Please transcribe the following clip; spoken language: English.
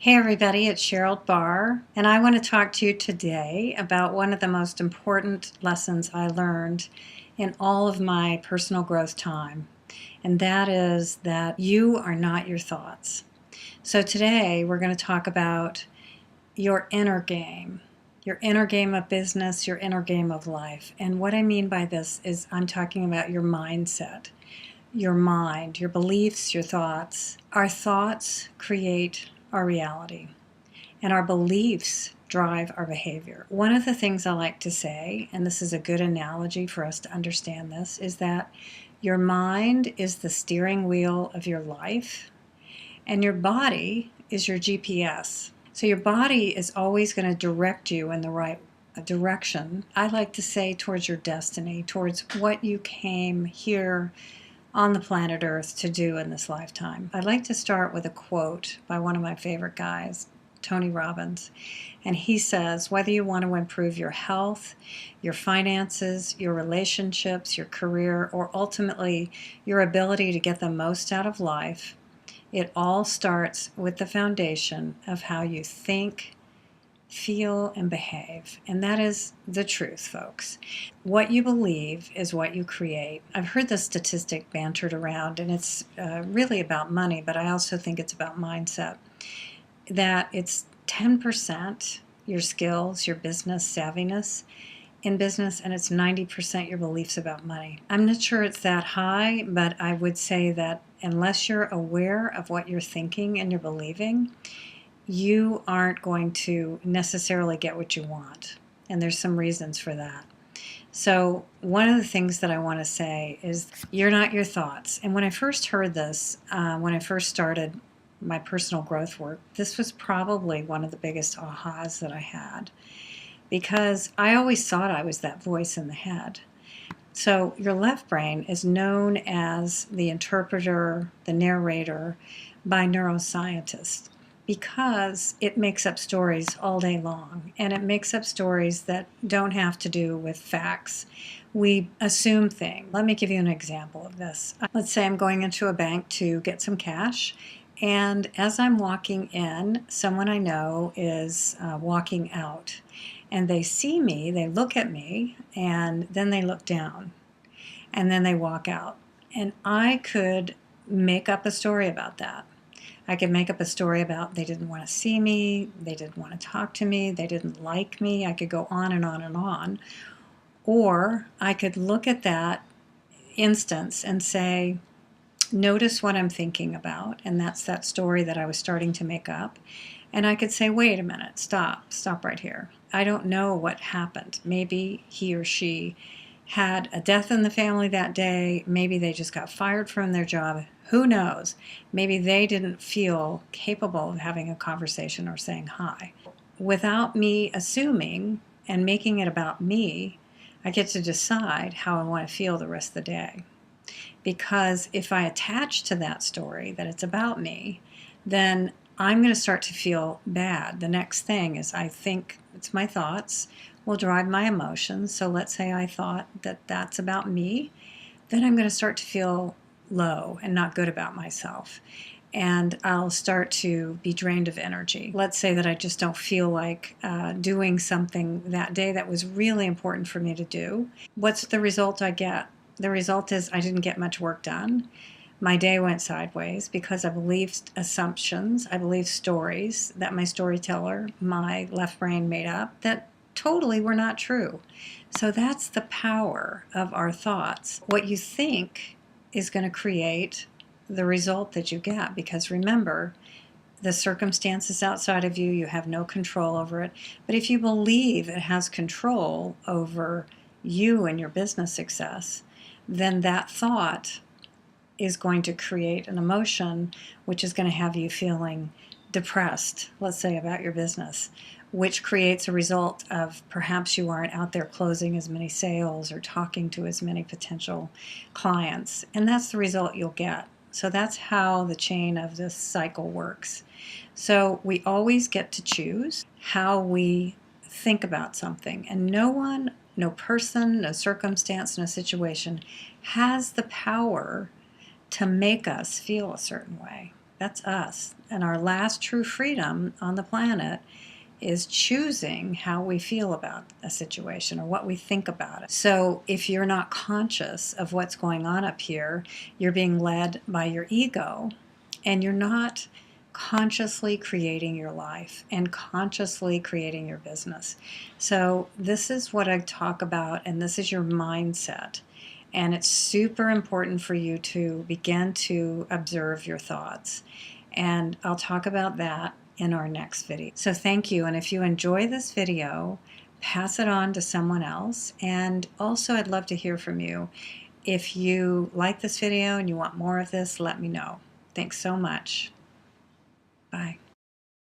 Hey everybody, it's Cheryl Barr, and I want to talk to you today about one of the most important lessons I learned in all of my personal growth time, and that is that you are not your thoughts. So today we're going to talk about your inner game of business, your inner game of life. And what I mean by this is I'm talking about your mindset, your mind, your beliefs, your thoughts. Our thoughts create our reality, and our beliefs drive our behavior. One of the things I like to say, and this is a good analogy for us to understand this, is that your mind is the steering wheel of your life, and your body is your GPS. So your body is always going to direct you in the right direction. I like to say towards your destiny, towards what you came here on the planet Earth to do in this lifetime. I'd like to start with a quote by one of my favorite guys, Tony Robbins. And he says, whether you want to improve your health, your finances, your relationships, your career, or ultimately your ability to get the most out of life, it all starts with the foundation of how you think, feel, and behave. And that is the truth, folks. What you believe is what you create. I've heard this statistic bantered around, and it's really about money, but I also think it's about mindset. That it's 10% your skills, your business savviness in business, and it's 90% your beliefs about money. I'm not sure it's that high, but I would say that unless you're aware of what you're thinking and you're believing, you aren't going to necessarily get what you want. And there's some reasons for that. So one of the things that I want to say is you're not your thoughts. And when I first heard this, when I first started my personal growth work, this was probably one of the biggest ahas that I had, because I always thought I was that voice in the head. So your left brain is known as the interpreter, the narrator by neuroscientists, because it makes up stories all day long, and it makes up stories that don't have to do with facts. We assume things. Let me give you an example of this. Let's say I'm going into a bank to get some cash, and as I'm walking in, someone I know is walking out, and they see me, they look at me, and then they look down, and then they walk out. And I could make up a story about that. I could make up a story about they didn't want to see me, they didn't want to talk to me, they didn't like me. I could go on and on and on. Or I could look at that instance and say, notice what I'm thinking about, and that's that story that I was starting to make up. And I could say, wait a minute, stop right here. I don't know what happened. Maybe he or she had a death in the family that day. Maybe they just got fired from their job. Who knows? Maybe they didn't feel capable of having a conversation or saying hi. Without me assuming and making it about me, I get to decide how I want to feel the rest of the day. Because if I attach to that story that it's about me, then I'm going to start to feel bad. The next thing is I think it's my thoughts will drive my emotions. So let's say I thought that that's about me, then I'm going to start to feel low and not good about myself. And I'll start to be drained of energy. Let's say that I just don't feel like doing something that day that was really important for me to do. What's the result I get? The result is I didn't get much work done. My day went sideways because I believed assumptions, I believed stories that my storyteller, my left brain made up that totally were not true. So that's the power of our thoughts. What you think is going to create the result that you get, because remember, the circumstances outside of you, you have no control over it. But if you believe it has control over you and your business success, then that thought is going to create an emotion which is going to have you feeling depressed, let's say, about your business, which creates a result of perhaps you aren't out there closing as many sales or talking to as many potential clients. And that's the result you'll get. So that's how the chain of this cycle works. So we always get to choose how we think about something. And no one, no person, no circumstance, no situation has the power to make us feel a certain way. That's us. And our last true freedom on the planet is choosing how we feel about a situation or what we think about it. So if you're not conscious of what's going on up here, you're being led by your ego, and you're not consciously creating your life and consciously creating your business. So this is what I talk about, and this is your mindset. And it's super important for you to begin to observe your thoughts. And I'll talk about that in our next video. So thank you. And if you enjoy this video, pass it on to someone else. And also, I'd love to hear from you. If you like this video and you want more of this, let me know. Thanks so much. Bye.